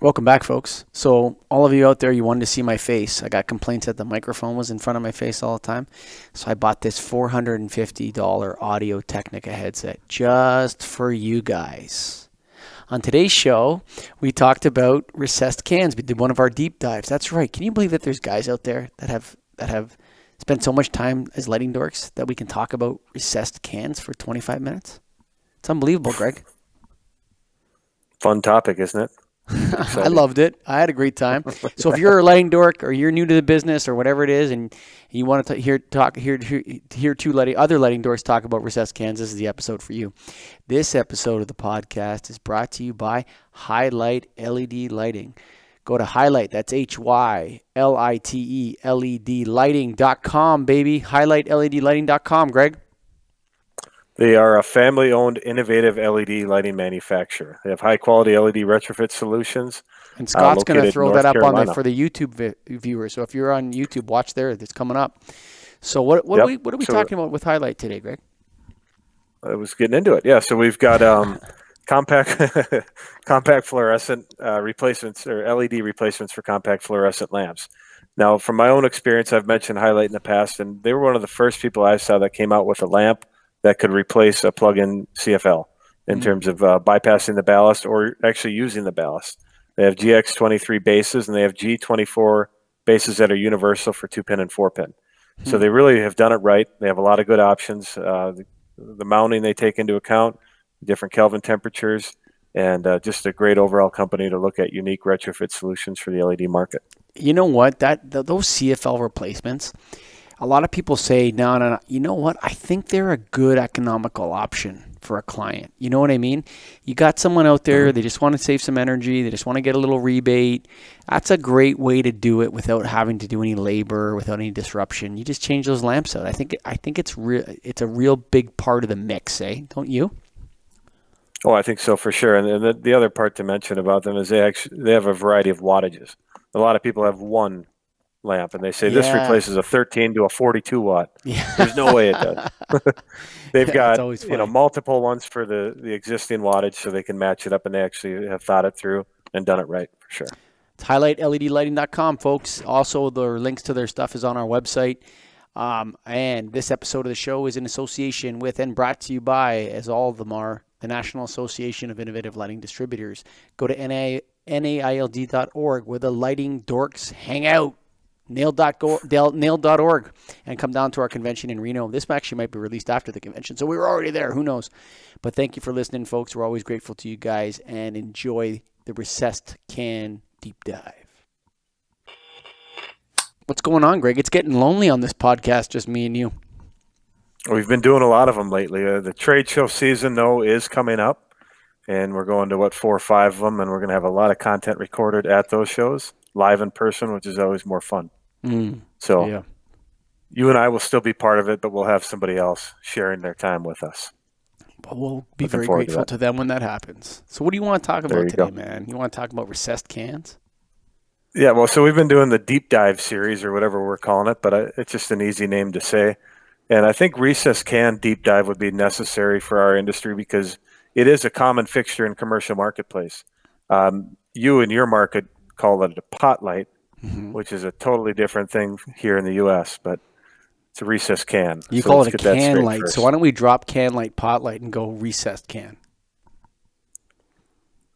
Welcome back, folks. So all of you out there, you wanted to see my face. I got complaints that the microphone was in front of my face all the time. So I bought this $450 Audio-Technica headset just for you guys. On today's show, we talked about recessed cans. We did one of our deep dives. That's right. Can you believe that there's guys out there that have spent so much time as lighting dorks that we can talk about recessed cans for 25 minutes? It's unbelievable, Greg. Fun topic, isn't it? I loved it. I had a great time. So if you're a lighting dork or you're new to the business or whatever it is, and you want to hear other lighting dorks talk about recessed cans, this is the episode for you. This episode of the podcast is brought to you by Highlight LED Lighting. Go to Highlight, that's HYLITE LED lighting.com, baby. HighlightLEDlighting.com, Greg. They are a family-owned, innovative LED lighting manufacturer. They have high-quality LED retrofit solutions. And Scott's going to throw that up Carolina. on for the YouTube viewers. So if you're on YouTube, watch there. It's coming up. So what are we talking about with Highlight today, Greg? I was getting into it. Yeah, so we've got compact fluorescent replacements, or LED replacements for compact fluorescent lamps. Now, from my own experience, I've mentioned Highlight in the past, and they were one of the first people I saw that came out with a lamp that could replace a plug-in CFL in terms of bypassing the ballast or actually using the ballast. They have GX23 bases and they have G24 bases that are universal for 2-pin and 4-pin. So they really have done it right. They have a lot of good options. The mounting they take into account, different Kelvin temperatures, and just a great overall company to look at unique retrofit solutions for the LED market. You know what? Those CFL replacements, a lot of people say, no. You know what? I think they're a good economical option for a client. You know what I mean? You got someone out there, they just want to save some energy. They just want to get a little rebate. That's a great way to do it without having to do any labor, without any disruption. You just change those lamps out. I think it's a real big part of the mix, eh? Don't you? Oh, I think so for sure. And the other part to mention about them is they have a variety of wattages. A lot of people have one lamp and they say this replaces a 13 to a 42 watt. Yeah. There's no way it does. They've got multiple ones for the existing wattage so they can match it up, and they actually have thought it through and done it right for sure. It's HighlightLEDlighting.com, folks. Also, the links to their stuff is on our website. And this episode of the show is in association with and brought to you by, as all of them are, the National Association of Innovative Lighting Distributors. Go to NAILD.org where the lighting dorks hang out. Nailed.org and come down to our convention in Reno. This actually might be released after the convention, so we were already there. Who knows? But thank you for listening, folks. We're always grateful to you guys, and enjoy the recessed can deep dive. What's going on, Greg? It's getting lonely on this podcast, just me and you. We've been doing a lot of them lately. The trade show season, though, is coming up, and we're going to, 4 or 5 of them, and we're going to have a lot of content recorded at those shows, live in person, which is always more fun. So you and I will still be part of it, but we'll have somebody else sharing their time with us. Well, we'll be very grateful to them when that happens. So what do you want to talk about today, man? You want to talk about recessed cans? Yeah, well, so we've been doing the deep dive series or whatever we're calling it, but it's just an easy name to say. And I think recessed can deep dive would be necessary for our industry because it is a common fixture in commercial marketplace. You in your market call it a pot light, which is a totally different thing here in the U.S., but it's a recessed can. You call it a can light. So why don't we drop can light, pot light, and go recessed can?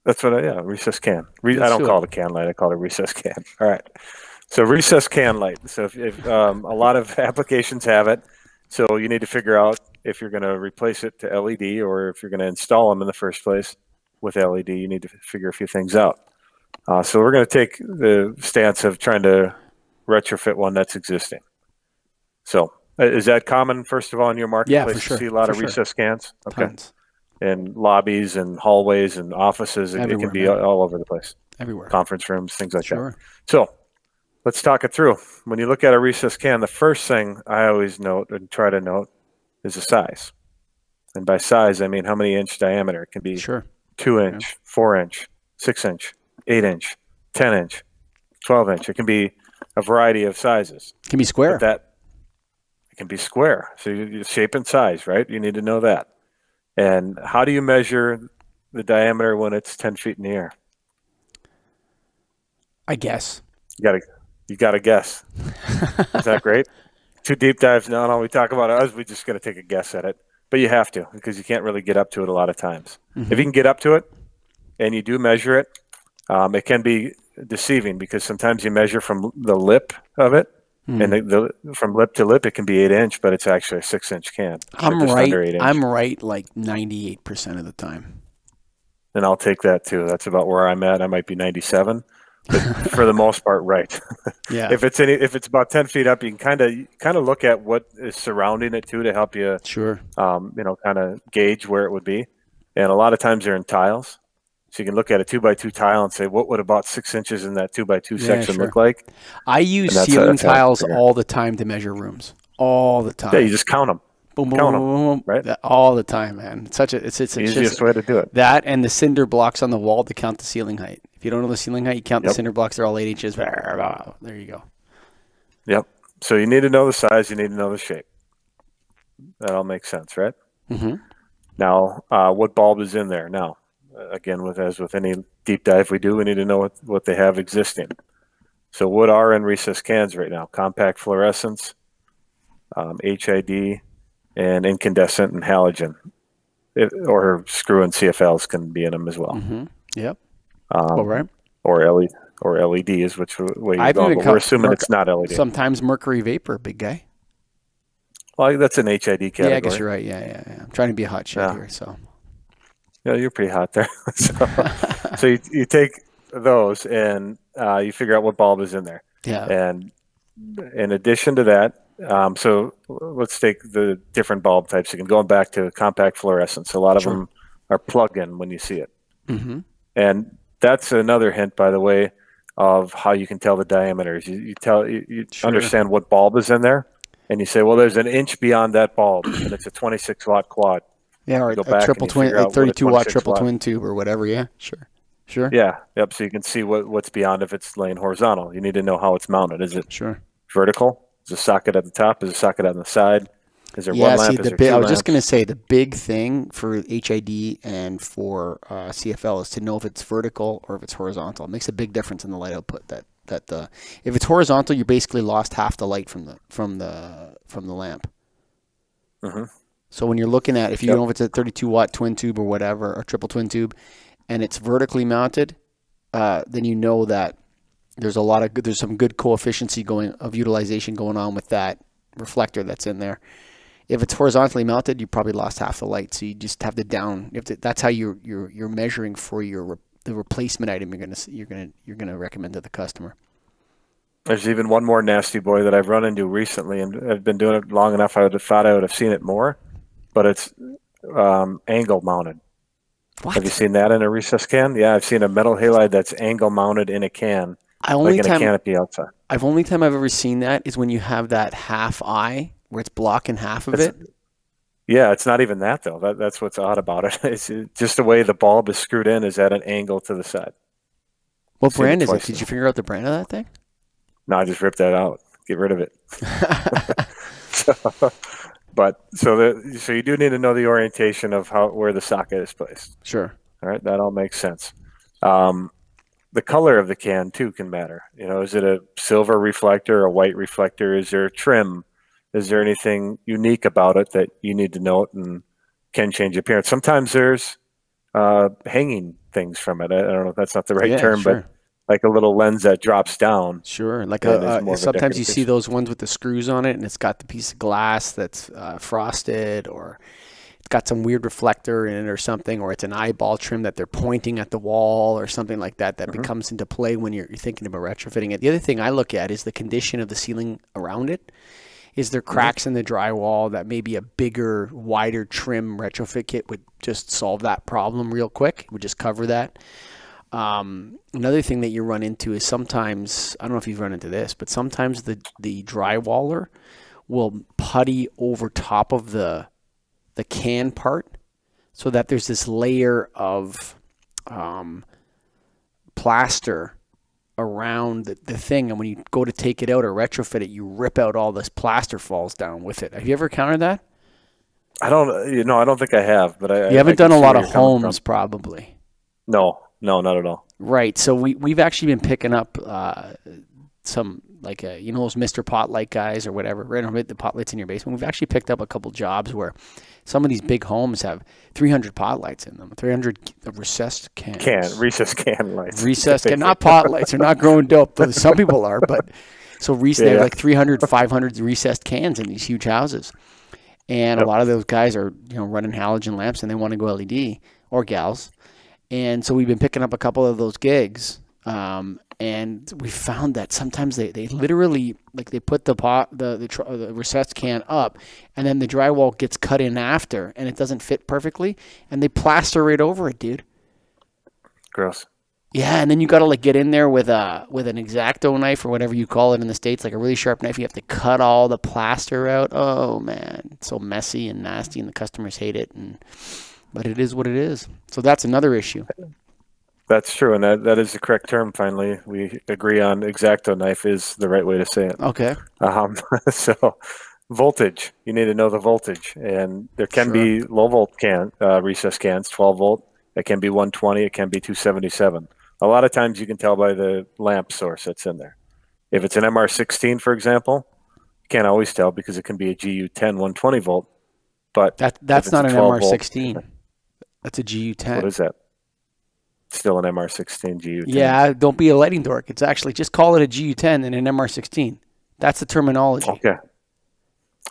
That's what recessed can. I don't call it a can light. I call it a recessed can. All right. So recessed can light. So if a lot of applications have it, so you need to figure out if you're going to replace it to LED or if you're going to install them in the first place with LED, you need to figure a few things out. So we're going to take the stance of trying to retrofit one that's existing. So is that common, first of all, in your marketplace? Yeah, for sure. You see a lot of recessed cans? Okay. Tons. In lobbies and hallways and offices. It can be all over the place. Everywhere. Conference rooms, things like that. So let's talk it through. When you look at a recessed can, the first thing I always note and try to note is the size. And by size, I mean how many inch diameter. It can be 2 inch, 4 inch, 6 inch, 8 inch, 10 inch, 12 inch. It can be a variety of sizes. It can be square. It can be square. So your shape and size, right? You need to know that. And how do you measure the diameter when it's 10 feet in the air? I guess. You gotta guess. Is that great? 2 deep dives. No, we talk about us. We just got to take a guess at it. But you have to, because you can't really get up to it a lot of times. Mm-hmm. If you can get up to it and you do measure it, it can be deceiving, because sometimes you measure from the lip of it, and from lip to lip it can be 8-inch, but it's actually a 6-inch can. I'm just right. Under 8-inch. I'm right like 98% of the time. And I'll take that too. That's about where I'm at. I might be 97, but for the most part, right. Yeah. If it's about 10 feet up, you can kind of look at what is surrounding it too, to help you, Sure. Kind of gauge where it would be. And a lot of times they're in tiles. So you can look at a 2x2 tile and say, what would about 6 inches in that 2x2 section look like? I use ceiling tiles all the time to measure rooms. All the time. Yeah, you just count them. Boom, boom, count boom, boom, boom. right? All the time, man. It's the easiest way to do it. That and the cinder blocks on the wall to count the ceiling height. If you don't know the ceiling height, you count the cinder blocks. They're all 8 inches. There you go. Yep. So you need to know the size. You need to know the shape. That all makes sense, right? Mm-hmm. Now, what bulb is in there? Now, again, as with any deep dive we do, we need to know what they have existing. So what are in recessed cans right now? Compact fluorescents, HID, and incandescent and halogen. Or screw and CFLs can be in them as well. Mm-hmm. Yep. All right. Or LED is which way you're going, but we're assuming it's not LED. Sometimes mercury vapor, big guy. Well, that's an HID category. Yeah, I guess you're right. Yeah. I'm trying to be a hot shit here, so. Yeah, you're pretty hot there. so you take those and you figure out what bulb is in there. Yeah. And in addition to that, so let's take the different bulb types again. Going back to compact fluorescence, a lot of them are plug-in when you see it. Mm-hmm. And that's another hint, by the way, of how you can tell the diameters. You understand what bulb is in there, and you say, well, there's an inch beyond that bulb, and it's a 26-watt quad. Yeah, or a triple twin, a 32-watt triple twin tube or whatever. Yeah, sure. Yeah, yep. So you can see what's beyond if it's laying horizontal. You need to know how it's mounted. Is it vertical? Is a socket at the top? Is a socket on the side? Is there one lamp? I was just going to say the big thing for HID and for CFL is to know if it's vertical or if it's horizontal. It makes a big difference in the light output. If it's horizontal, you basically lost half the light from the lamp. Mm-hmm. So when you're looking at, if you know if it's a 32-watt twin tube or whatever, or triple twin tube, and it's vertically mounted, then you know that there's some good coefficiency of utilization going on with that reflector that's in there. If it's horizontally mounted, you probably lost half the light. So you just have that's how you're measuring for the replacement item you're gonna recommend to the customer. There's even one more nasty boy that I've run into recently, and I've been doing it long enough. I would have thought I would have seen it more, but it's angle mounted. What? Have you seen that in a recessed can? Yeah, I've seen a metal halide that's angle mounted in a can, like in a canopy outside. Only time I've ever seen that is when you have that half eye where it's blocking half of it. Yeah, it's not even that though. That's what's odd about it. It's just the way the bulb is screwed in is at an angle to the side. What brand is it? Did you figure out the brand of that thing? No, I just ripped that out. Get rid of it. So you do need to know the orientation of where the socket is placed. Sure. All right, that all makes sense. The color of the can too can matter. Is it a silver reflector, a white reflector? Is there trim? Is there anything unique about it that you need to note and can change appearance? Sometimes there's hanging things from it. I don't know if that's not the right term, but like a little lens that drops down. Sure. Like sometimes you see those ones with the screws on it, and it's got the piece of glass that's frosted, or it's got some weird reflector in it or something, or it's an eyeball trim that they're pointing at the wall or something like that becomes into play when you're thinking about retrofitting it. The other thing I look at is the condition of the ceiling around it. Is there cracks in the drywall that maybe a bigger, wider trim retrofit kit would just solve that problem real quick? Would just cover that. Another thing that you run into is sometimes, I don't know if you've run into this, but sometimes the drywaller will putty over top of the can part so that there's this layer of plaster around the thing, and when you go to take it out or retrofit it, you rip out all this plaster falls down with it. Have you ever encountered that? I don't think I have, but you haven't done a lot of homes probably. No, No, not at all. Right. So we've actually been picking up some, like, you know, those Mr. Potlight guys or whatever, renovate the potlights in your basement. We've actually picked up a couple jobs where some of these big homes have 300 potlights in them, 300 recessed cans. Recessed can lights. Recessed can, not potlights. They're not growing dope, though some people are. But so recently, they have like 300, 500 recessed cans in these huge houses. And a lot of those guys are, you know, running halogen lamps and they want to go LED, or gals. And so we've been picking up a couple of those gigs. And we found that sometimes they literally, like, they put the recessed can up, and then the drywall gets cut in after, and it doesn't fit perfectly, and they plaster right over it, dude. Gross. Yeah, and then you got to, like, get in there with an X-Acto knife, or whatever you call it in the States, like a really sharp knife. You have to cut all the plaster out. Oh man, it's so messy and nasty, and the customers hate it. But it is what it is. So that's another issue. That's true, and that is the correct term. Finally, we agree on X-Acto knife is the right way to say it. Okay. So voltage, you need to know the voltage, and there can be low volt recess cans, 12 volt. It can be 120. It can be 277. A lot of times you can tell by the lamp source that's in there. If it's an MR16, for example, you can't always tell because it can be a GU10 120 volt. But that's not an MR16. Volt, that's a GU10. What is that? Still an MR16 GU10. Yeah, don't be a lighting dork. It's actually, just call it a GU10 and an MR16. That's the terminology. Okay.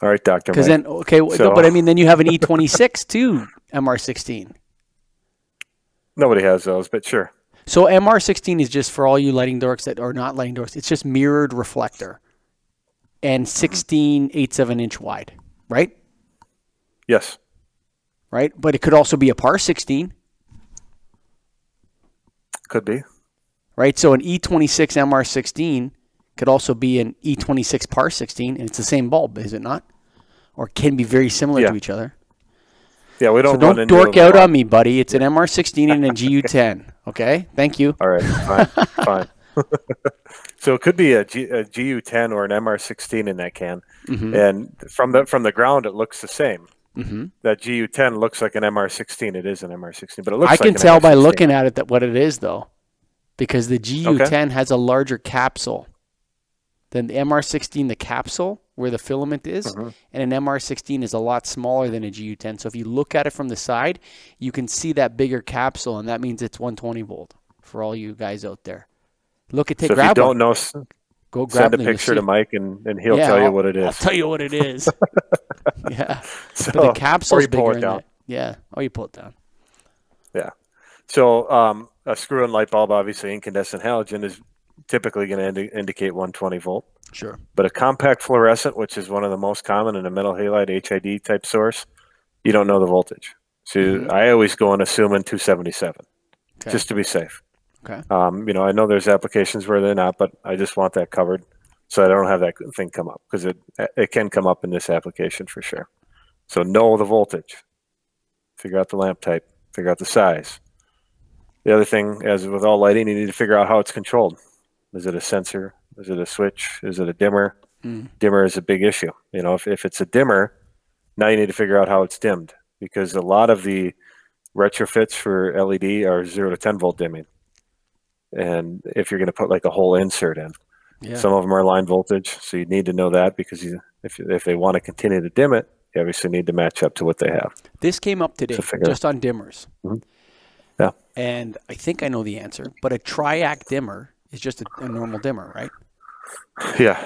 All right, Dr. Because then, but I mean, then you have an E26 too, MR16. Nobody has those, but sure. So MR16 is just for all you lighting dorks that are not lighting dorks. It's just mirrored reflector and 16 8/7 inch wide, right? Yes. Right? But it could also be a par 16. Could be. Right? So an E26 MR16 could also be an E26 par 16, and it's the same bulb, is it not? Or can be very similar to each other. Yeah, we don't. So don't dork out on me, buddy. It's an MR16 and a GU10. Okay? Thank you. All right. Fine. Fine. So it could be a GU10 or an MR16 in that can. And from the ground, it looks the same. That GU10 looks like an MR16. It is an MR16, but it looks like an MR16. I can tell by looking at it what it is, though, because the GU10 has a larger capsule than the MR16, the capsule where the filament is, and an MR16 is a lot smaller than a GU10. So if you look at it from the side, you can see that bigger capsule, and that means it's 120 volt for all you guys out there. Look at, so if you don't know, go grab send a picture to Mike, and he'll tell you what it is. I'll tell you what it is. Yeah. So, but the capsule's bigger than that. Yeah. Oh, you pull it down. Yeah. So a screw-in light bulb, obviously incandescent halogen, is typically going to indicate 120 volt. Sure. But a compact fluorescent, which is one of the most common in a metal halide HID type source, you don't know the voltage. So I always go and assume in 277, just to be safe. Okay. You know, I know there's applications where they're not, but I just want that covered so I don't have that thing come up, because it can come up in this application for sure. So know the voltage, figure out the lamp type, figure out the size. The other thing, as with all lighting, you need to figure out how it's controlled. Is it a sensor? Is it a switch? Is it a dimmer? Dimmer is a big issue. You know, if it's a dimmer, now you need to figure out how it's dimmed, because a lot of the retrofits for LED are 0 to 10 volt dimming. And if you're going to put like a whole insert in, some of them are line voltage, so you need to know that, because if they want to continue to dim it, you obviously need to match up to what they have. This came up today, just on dimmers. Yeah. And I think I know the answer, but a triac dimmer is just a normal dimmer, right? Yeah.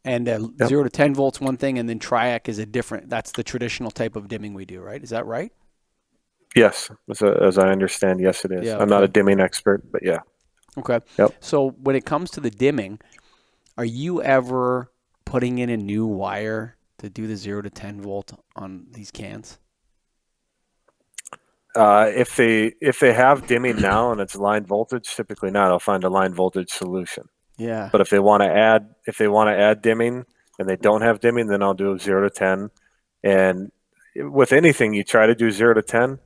And 0 to 10 volts one thing, and then triac is a different, that's the traditional type of dimming we do, right? Is that right? Yes. As I understand, yes, it is. Yeah, I'm not a dimming expert, but yeah. Okay. Yep. So when it comes to the dimming, are you ever putting in a new wire to do the 0 to 10 volt on these cans? If they have dimming now and it's line voltage, typically not. I'll find a line voltage solution. Yeah. But if they want to add dimming and they don't have dimming, then I'll do 0 to 10. And with anything you try to do 0 to 10,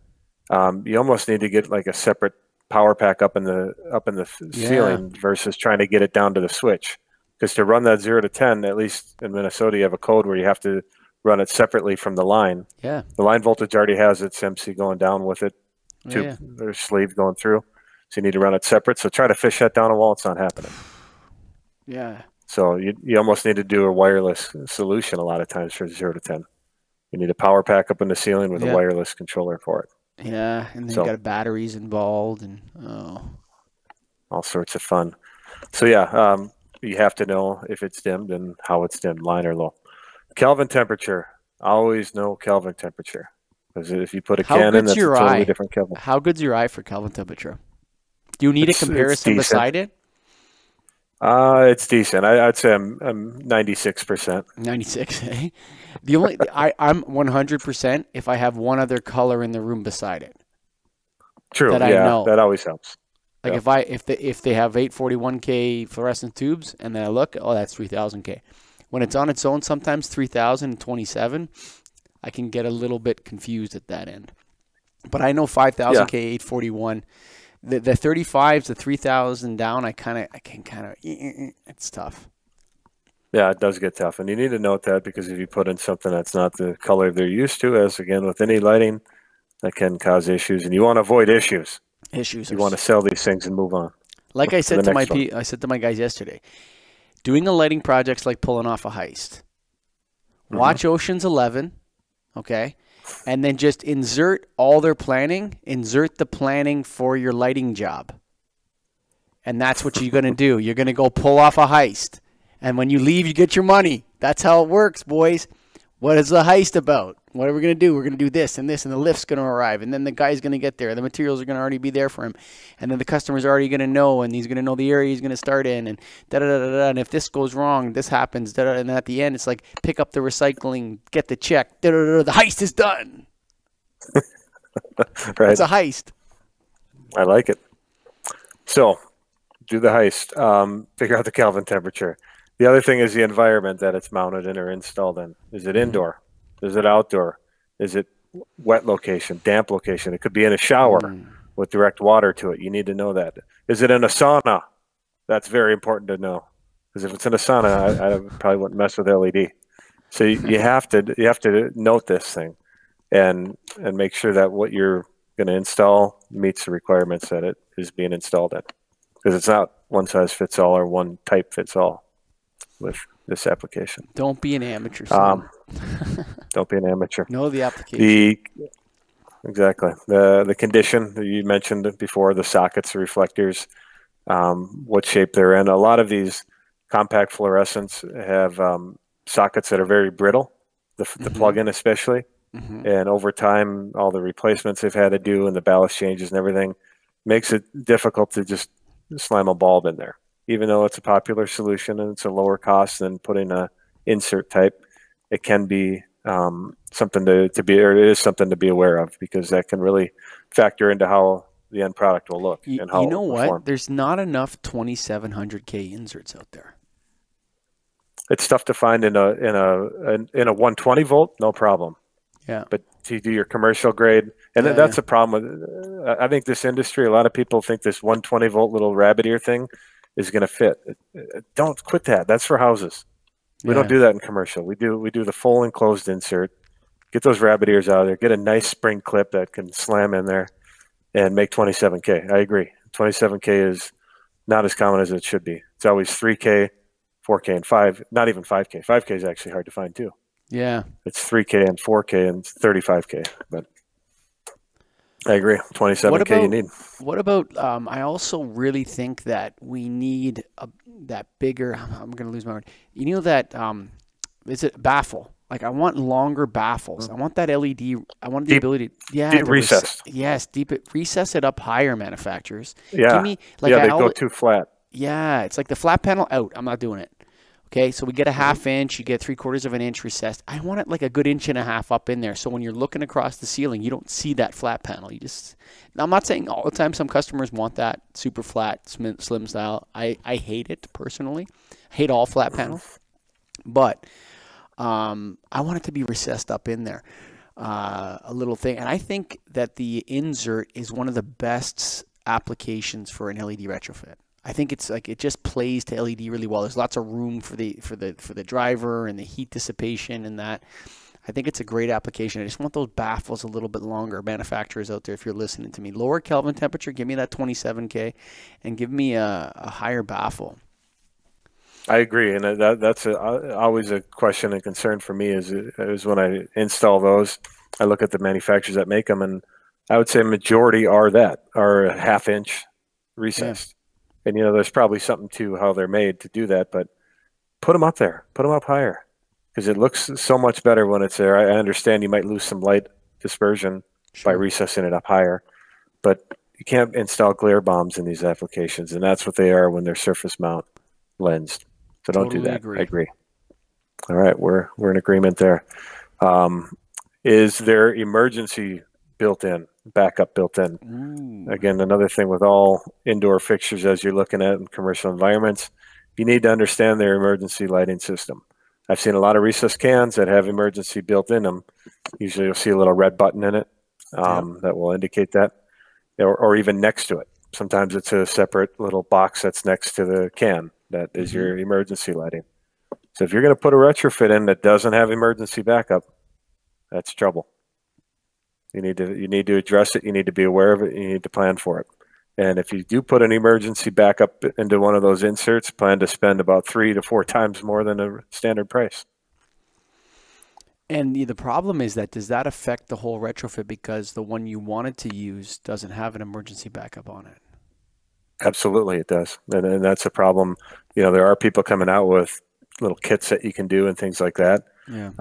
you almost need to get like a separate power pack up in the ceiling versus trying to get it down to the switch. Because to run that 0 to 10, at least in Minnesota, you have a code where you have to run it separately from the line. Yeah. The line voltage already has its MC going down with it. tube Yeah. or sleeve going through. So you need to run it separate. So try to fish that down a wall. It's not happening. Yeah. So you almost need to do a wireless solution a lot of times for 0 to 10. You need a power pack up in the ceiling with a Yeah. wireless controller for it. Yeah. And then So you got batteries involved and all sorts of fun. So yeah, you have to know if it's dimmed and how it's dimmed, line or low. Kelvin temperature. Always know Kelvin temperature. Because if you put a how can in, good's that's a your totally eye? different Kelvin. How good's your eye for Kelvin temperature? Do you need a It's comparison decent. beside it? It's decent. I'd say I'm 96%. 96, eh? I'm 100% if I have one other color in the room beside it. True. That I Yeah, know. that always helps. Like Yeah. if they have 841K fluorescent tubes and then I look, oh, that's 3000K. When it's on its own, sometimes 3027, I can get a little bit confused at that end. But I know 5000K, 841. The 35s, the 3000 down, it's tough. Yeah, it does get tough. And you need to note that because if you put in something that's not the color they're used to, as again with any lighting, that can cause issues. And you want to avoid issues. Issues. You want to sell these things and move on. Like I said to I said to my guys yesterday, doing a lighting project's like pulling off a heist. Watch Ocean's 11, okay? And then just insert all their planning, insert the planning for your lighting job. And that's what you're going to do. You're going to go pull off a heist. And when you leave, you get your money. That's how it works, boys. What is the heist about? What are we going to do? We're going to do this, and the lift's going to arrive, and then the guy's going to get there. The materials are going to already be there for him, and then the customer's already going to know, and he's going to know the area he's going to start in, and da-da-da-da-da, and if this goes wrong, this happens, da-da, and at the end, it's like pick up the recycling, get the check, da-da-da-da, the heist is done. Right. It's a heist. I like it. So, do the heist. Figure out the Kelvin temperature. The other thing is the environment that it's mounted in or installed in. Is it indoor? Is it outdoor? Is it wet location, damp location? It could be in a shower with direct water to it. You need to know that. Is it in a sauna? That's very important to know. Because if it's in a sauna, I probably wouldn't mess with LED. So you have to note this thing and make sure that what you're going to install meets the requirements that it is being installed in. Because it's not one size fits all or one type fits all with this application. Don't be an amateur, son. Don't be an amateur. Know the application. Exactly. The condition that you mentioned before, the sockets, the reflectors, what shape they're in. A lot of these compact fluorescents have sockets that are very brittle, the plug-in especially. And over time, all the replacements they've had to do and the ballast changes and everything makes it difficult to just slam a bulb in there. Even though it's a popular solution and it's a lower cost than putting a insert type, it can be something to be, or it is something to be aware of because that can really factor into how the end product will look and how you know it will what? perform. There's not enough 2700K inserts out there. It's tough to find in a 120 volt, no problem. Yeah. But to do your commercial grade, and that's the problem with. I think this industry. A lot of people think this 120 volt little rabbit ear thing is going to fit. Don't quit that. That's for houses. We don't do that in commercial. We do the full enclosed insert. Get those rabbit ears out of there. Get a nice spring clip that can slam in there, and make 27K. I agree. 27K is not as common as it should be. It's always 3K, 4K, and 5. Not even 5K. 5K is actually hard to find too. Yeah. It's 3K and 4K and 35K. But I agree. 27K you need. What about, I also really think that we need that bigger, I'm going to lose my word. You know that, is it baffle? Like I want longer baffles. I want that LED. I want the ability. Deep recessed. Recess it up higher, manufacturers. Yeah. Give me, like they go too flat. Yeah. It's like the flat panel out. I'm not doing it. Okay, so we get a ½ inch, you get 3/4 of an inch recessed. I want it like a good 1.5 inches up in there, so when you're looking across the ceiling, you don't see that flat panel. Now, I'm not saying all the time. Some customers want that super flat, slim style. I hate it personally. I hate all flat panels, but I want it to be recessed up in there, a little thing. And I think that the insert is one of the best applications for an LED retrofit. I think it's like it just plays to LED really well. There's lots of room for the driver and the heat dissipation and that. I think it's a great application. I just want those baffles a little bit longer. Manufacturers out there, if you're listening to me, lower Kelvin temperature, give me that 27K, and give me a higher baffle. I agree, and that's always a question and concern for me is when I install those, I look at the manufacturers that make them, and I would say a majority are a half-inch recessed. Yeah. And, you know, there's probably something to how they're made to do that, but put them up there, put them up higher, because it looks so much better when it's there. I understand you might lose some light dispersion by recessing it up higher, but you can't install glare bombs in these applications, and that's what they are when they're surface mount lensed. So don't do that. Agree. I agree. All right, we're in agreement there. Is there emergency built-in, backup built-in? Ooh. Again, another thing with all indoor fixtures as you're looking at in commercial environments, you need to understand their emergency lighting system. I've seen a lot of recessed cans that have emergency built in them. Usually you'll see a little red button in it that will indicate that, or even next to it. Sometimes it's a separate little box that's next to the can that is your emergency lighting. So if you're going to put a retrofit in that doesn't have emergency backup, that's trouble. You need to address it. You need to be aware of it. You need to plan for it. And if you do put an emergency backup into one of those inserts, plan to spend about 3 to 4 times more than a standard price. And the problem is that, does that affect the whole retrofit because the one you wanted to use doesn't have an emergency backup on it? Absolutely, it does. And that's a problem. You know, there are people coming out with little kits that you can do and things like that. Yeah.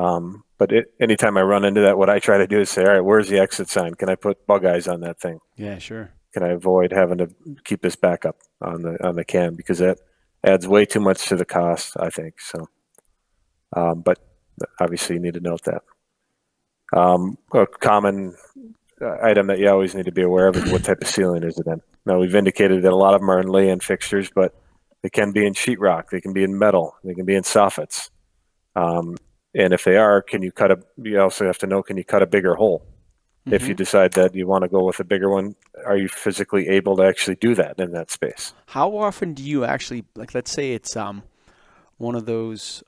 But anytime I run into that, what I try to do is say, all right, where's the exit sign? Can I put bug eyes on that thing? Yeah, sure. Can I avoid having to keep this backup on the can, because that adds way too much to the cost, I think. So, but obviously you need to note that. A common item that you always need to be aware of is what type of ceiling is it in. Now, we've indicated that a lot of them are in lay-in fixtures, but they can be in sheetrock, they can be in metal, they can be in soffits. And if they are, you also have to know, can you cut a bigger hole? If you decide that you want to go with a bigger one, are you physically able to actually do that in that space? How often do you actually, like, let's say it's one of those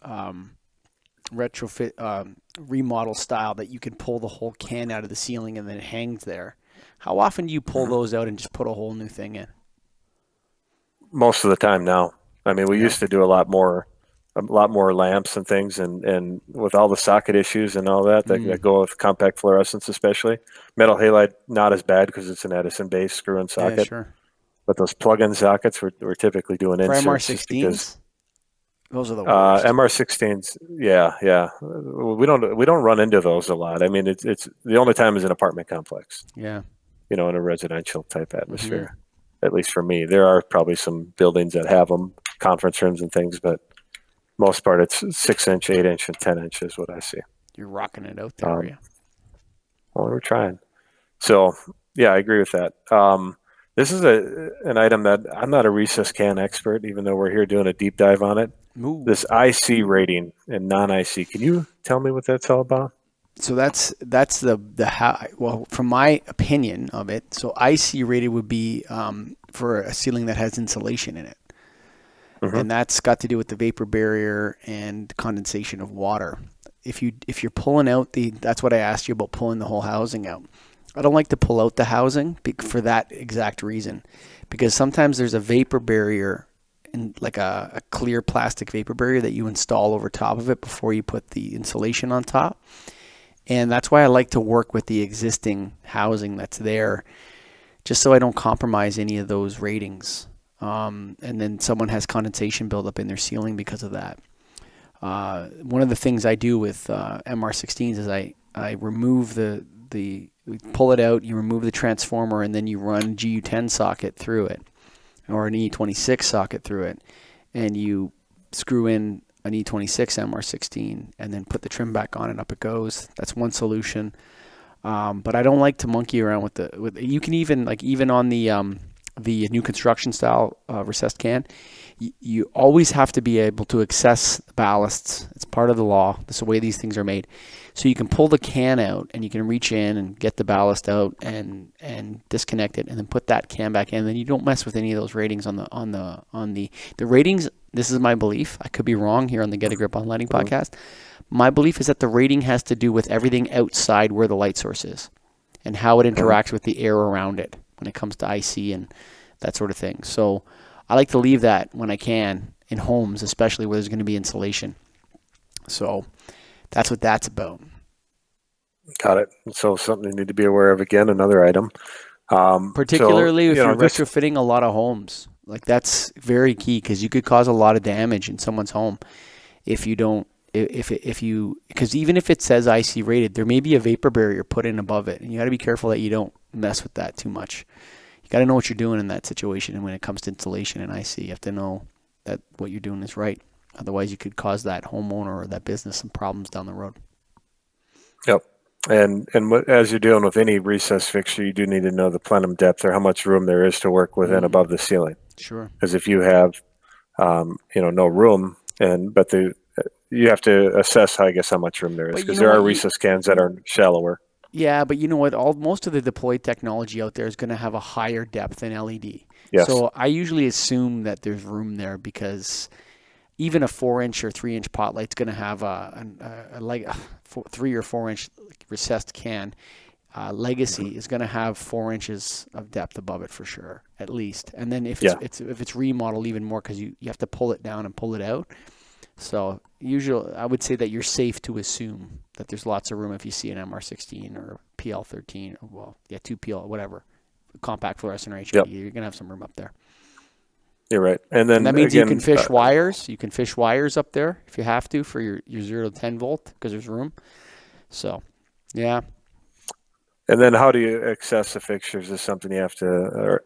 retrofit remodel style that you can pull the whole can out of the ceiling and then it hangs there. How often do you pull those out and just put a whole new thing in? Most of the time now. I mean, we used to do a lot more lamps and things, and with all the socket issues and all that go with compact fluorescents, especially metal halide, not as bad because it's an Edison based screw-in socket. Yeah, sure. But those plug-in sockets we're typically doing inserts. For MR16s, those are the worst. MR16s, yeah. We don't run into those a lot. I mean, it's the only time is an apartment complex. Yeah. You know, in a residential type atmosphere. At least for me, there are probably some buildings that have them, conference rooms and things, but most part it's 6-inch, 8-inch, and 10-inch is what I see. You're rocking it out there, are you? Well, we're trying. So yeah, I agree with that. This is an item that I'm not a recessed can expert, even though we're here doing a deep dive on it. Ooh. This IC rating and non-IC. Can you tell me what that's all about? So that's the how, well, from my opinion of it. So IC rated would be for a ceiling that has insulation in it, and that's got to do with the vapor barrier and condensation of water. If you're pulling out that's what I asked you about, pulling the whole housing out. I don't like to pull out the housing for that exact reason, because sometimes there's a vapor barrier, and like a clear plastic vapor barrier that you install over top of it before you put the insulation on top. And that's why I like to work with the existing housing that's there, just so I don't compromise any of those ratings. And then someone has condensation buildup in their ceiling because of that. One of the things I do with MR16s is I remove we pull it out, you remove the transformer, and then you run GU10 socket through it, or an E26 socket through it, and you screw in an E26 MR16 and then put the trim back on and up it goes. That's one solution. But I don't like to monkey around with you can even on the new construction style recessed can, you always have to be able to access ballasts. It's part of the law. That's the way these things are made. So you can pull the can out and you can reach in and get the ballast out and disconnect it and then put that can back in. And then you don't mess with any of those ratings on the ratings. This is my belief. I could be wrong here on the Get a Grip on Lighting podcast, My belief is that the rating has to do with everything outside where the light source is and how it interacts with the air around it when it comes to IC and that sort of thing. So I like to leave that when I can in homes, especially where there's going to be insulation. So that's what that's about. Got it. So something you need to be aware of. Again, another item. Particularly if you're this, retrofitting a lot of homes. Like that's very key because you could cause a lot of damage in someone's home if you don't, because even if it says IC rated, there may be a vapor barrier put in above it. And you got to be careful that you don't mess with that too much. You got to know what you're doing in that situation. And when it comes to installation and IC, you have to know that what you're doing is right. Otherwise, you could cause that homeowner or that business some problems down the road. Yep. And as you're dealing with any recessed fixture, you do need to know the plenum depth or how much room there is to work within above the ceiling. Sure. Because if you have, no room, you have to assess, I guess, how much room there is. Because there are recess cans that are shallower. Yeah, but you know what? Most of the deployed technology out there is going to have a higher depth than LED. Yes. So I usually assume that there's room there because even a 4-inch or 3-inch pot light's going to have a 3 or 4-inch recessed can. Legacy is going to have 4 inches of depth above it for sure, at least. And then if it's remodeled, even more because you have to pull it down and pull it out. So usually, I would say that you're safe to assume that there's lots of room if you see an MR16 or PL13, or 2PL, whatever, compact fluorescent or HID. You're gonna have some room up there. You're right, and then that means again, you can fish wires. You can fish wires up there if you have to for your 0 to 10 volt because there's room. So, yeah. And then how do you access the fixtures is something you have to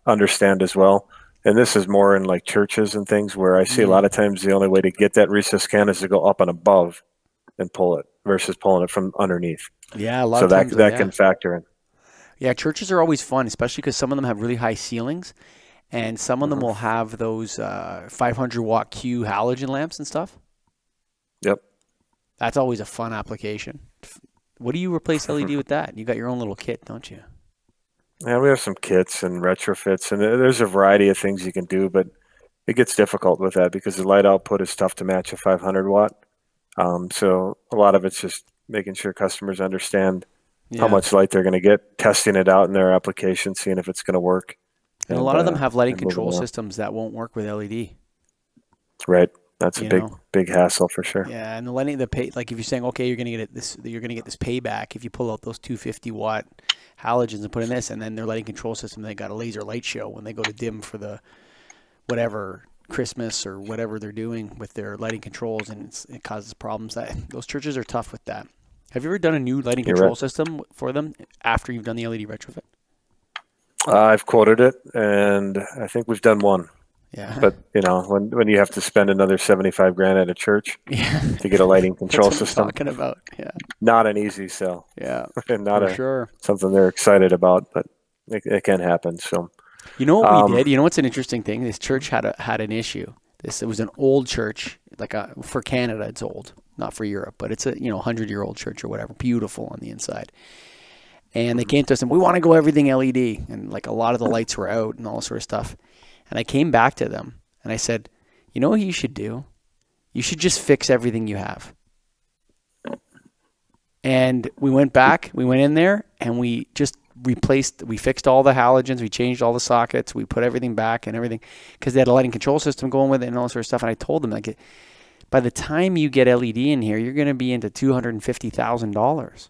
understand as well. And this is more in like churches and things where I see a lot of times the only way to get that recess can is to go up and above and pull it versus pulling it from underneath. Yeah, a lot of times. So that can factor in. Yeah, churches are always fun, especially because some of them have really high ceilings, and some of them will have those 500-watt Q halogen lamps and stuff. Yep. That's always a fun application. What do you replace LED with that? You got your own little kit, don't you? Yeah, we have some kits and retrofits, and there's a variety of things you can do, but it gets difficult with that because the light output is tough to match a 500 watt. So a lot of it's just making sure customers understand how much light they're going to get, testing it out in their application, seeing if it's going to work. And a lot of them have lighting control systems that won't work with LED. Right. That's a big hassle for sure. Yeah, and like if you're saying, okay, you're gonna get this payback if you pull out those 250-watt halogens and put in this, and then their lighting control system, they got a laser light show when they go to dim for the whatever Christmas or whatever they're doing with their lighting controls, and it causes problems. Those churches are tough with that. Have you ever done a new lighting control system for them after you've done the LED retrofit? I've quoted it, and I think we've done one. Yeah. But when you have to spend another $75,000 at a church to get a lighting control system, talking about, not an easy sell. Yeah. And not something they're excited about, but it can happen. So, you know what we did? You know what's an interesting thing? This church had an issue. It was an old church, for Canada, it's old, not for Europe, but it's a 100-year-old church or whatever, beautiful on the inside. And they came to us and we want to go everything LED, and like a lot of the lights were out and all sort of stuff. And I came back to them and I said, you know what you should do? You should just fix everything you have. And we went in there and we just we fixed all the halogens, we changed all the sockets, we put everything back and everything because they had a lighting control system going with it and all that sort of stuff. And I told them, by the time you get LED in here, you're going to be into $250,000.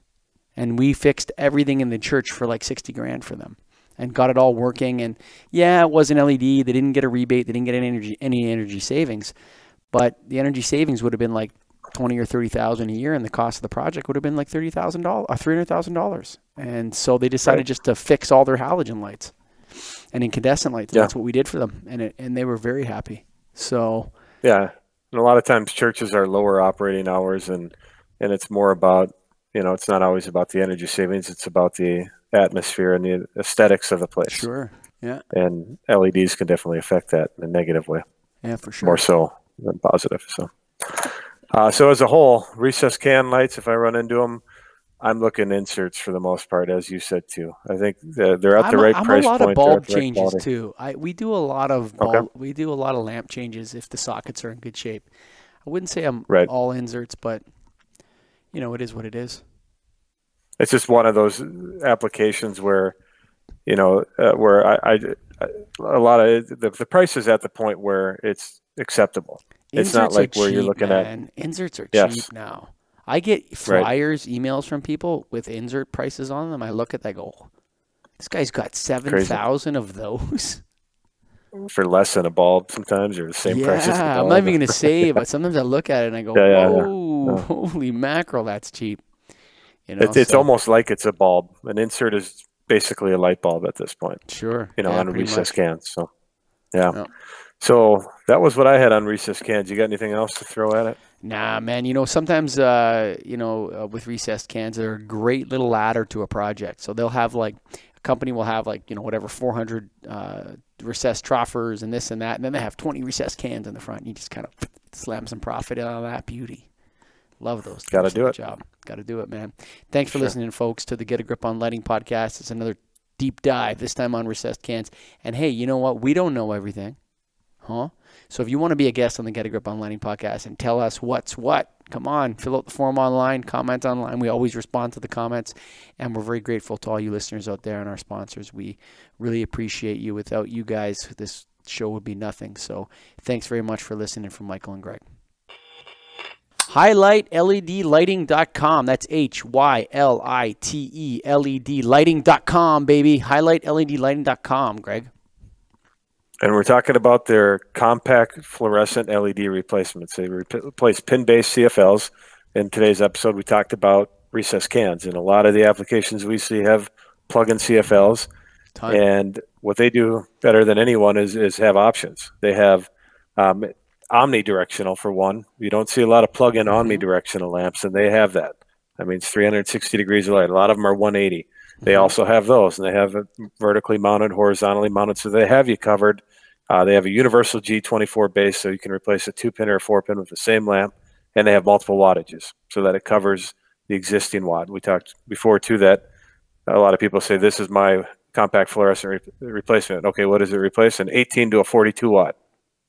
And we fixed everything in the church for like $60,000 for them. And got it all working, and it was an LED. They didn't get a rebate. They didn't get any energy savings, but the energy savings would have been like $20,000 or $30,000 a year, and the cost of the project would have been like $30,000 or $300,000. And so they decided just to fix all their halogen lights and incandescent lights. And that's what we did for them, and they were very happy. So and a lot of times churches are lower operating hours, and it's more about it's not always about the energy savings. It's about the atmosphere and the aesthetics of the place. Sure. Yeah. And LEDs can definitely affect that in a negative way. Yeah, for sure. More so than positive. So as a whole, recessed can lights, if I run into them, I'm looking inserts for the most part, as you said too. I think they're at the right price point. A lot of bulb changes too. We do a lot of lamp changes if the sockets are in good shape. I wouldn't say I'm Right. all inserts, but it is what it is. It's just one of those applications where, where a lot of the price is at the point where it's acceptable. It's not Inserts like are where you're cheap, looking man. Inserts are yes, cheap now. I get flyers, emails from people with insert prices on them. I look at that, I go, this guy's got 7,000 of those. for less than a bulb sometimes, or the same price as the bulb. I'm not even going to say, but sometimes I look at it and I go, whoa, holy mackerel, that's cheap. It's almost like it's a bulb. An insert is basically a light bulb at this point. Sure. On recessed cans. So, yeah. So that was what I had on recessed cans. You got anything else to throw at it? Nah, man. Sometimes, with recessed cans, they're a great little ladder to a project. So they'll have a company will have 400 recessed troffers and this and that. And then they have 20 recessed cans in the front. And you just kind of slam some profit out of that beauty. Love those. Got to do it. Got to do it, man. Thanks for listening, folks, to the Get a Grip on Lighting podcast. It's another deep dive, this time on recessed cans. And hey, you know what? We don't know everything. Huh? So if you want to be a guest on the Get a Grip on Lighting podcast and tell us what's what, come on, fill out the form online, comment online. We always respond to the comments, and we're very grateful to all you listeners out there and our sponsors. We really appreciate you. Without you guys, this show would be nothing. So thanks very much for listening from Michael and Greg. HighlightLEDlighting.com. That's HYLITE LED lighting.com, baby. HighlightLEDlighting.com, Greg. And we're talking about their compact fluorescent LED replacements. They replace pin-based CFLs. In today's episode, we talked about recessed cans, and a lot of the applications we see have plug-in CFLs. And what they do better than anyone is have options. They have omnidirectional, for one. You don't see a lot of plug-in omnidirectional lamps, and they have that. I mean, it's 360 degrees of light. A lot of them are 180. They also have those, and they have it vertically mounted, horizontally mounted, so they have you covered. They have a universal G24 base, so you can replace a 2-pin or a 4-pin with the same lamp, and they have multiple wattages, so that it covers the existing watt. We talked before, too, that a lot of people say, this is my compact fluorescent replacement. Okay, what does it replace? An 18 to a 42 watt.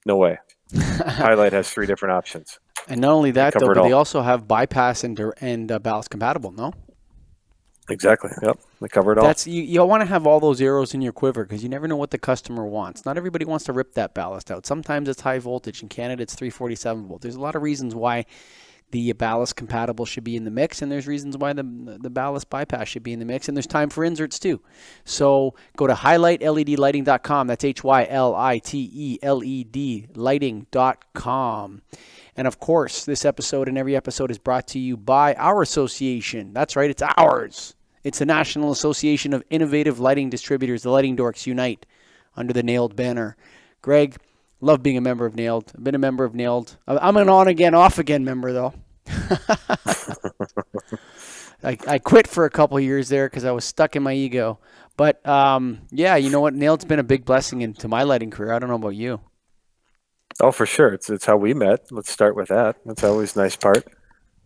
No way. Highlight has 3 different options. And not only that, though, but they also have bypass and ballast compatible, no? Exactly. Yep. They cover it all. You want to have all those arrows in your quiver because you never know what the customer wants. Not everybody wants to rip that ballast out. Sometimes it's high voltage. In Canada, it's 347 volt. There's a lot of reasons why the ballast compatible should be in the mix, and there's reasons why the ballast bypass should be in the mix, and there's time for inserts too. So go to HighlightLEDlighting.com. That's HYLITE lighting.com. And of course, this episode and every episode is brought to you by our association. That's right, it's ours. It's the National Association of Innovative Lighting Distributors. The Lighting Dorks unite under the Nailed banner. Greg, love being a member of Nailed. I've been a member of Nailed. I'm an on-again, off-again member, though. I quit for a couple of years there because I was stuck in my ego. But, yeah, you know what? Nailed's been a big blessing into my lighting career. I don't know about you. Oh, for sure. It's how we met. Let's start with that. That's always a nice part.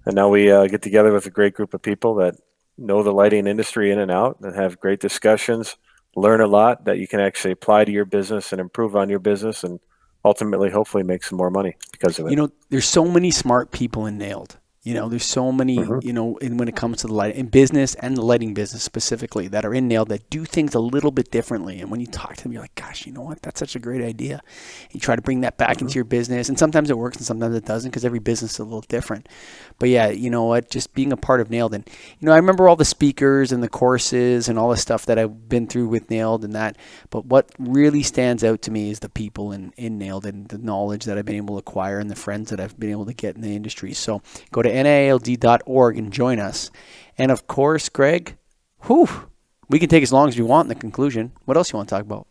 And now we get together with a great group of people that know the lighting industry in and out and have great discussions, learn a lot that you can actually apply to your business and improve on your business and ultimately, hopefully, make some more money because of it. You know, there's so many smart people in Nailed. You know, there's so many, you know, when it comes to the lighting in business and the lighting business specifically that are in Nailed that do things a little bit differently. And when you talk to them, you're like, gosh, you know what? That's such a great idea. You try to bring that back into your business. And sometimes it works and sometimes it doesn't because every business is a little different. But yeah, you know what? Just being a part of Nailed. And, you know, I remember all the speakers and the courses and all the stuff that I've been through with Nailed and that. But what really stands out to me is the people in Nailed and the knowledge that I've been able to acquire and the friends that I've been able to get in the industry. So go to NALD.org and join us. And of course, Greg, we can take as long as we want in the conclusion. What else you want to talk about?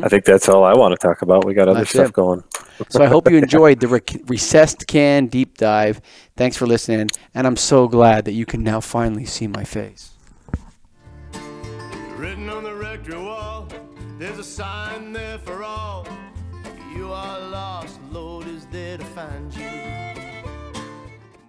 I think that's all I want to talk about. We got other stuff going. So I hope you enjoyed the recessed can deep dive. Thanks for listening. And I'm so glad that you can now finally see my face. Written on the rectory wall, there's a sign there for all. You are lost, Lord is there to find you.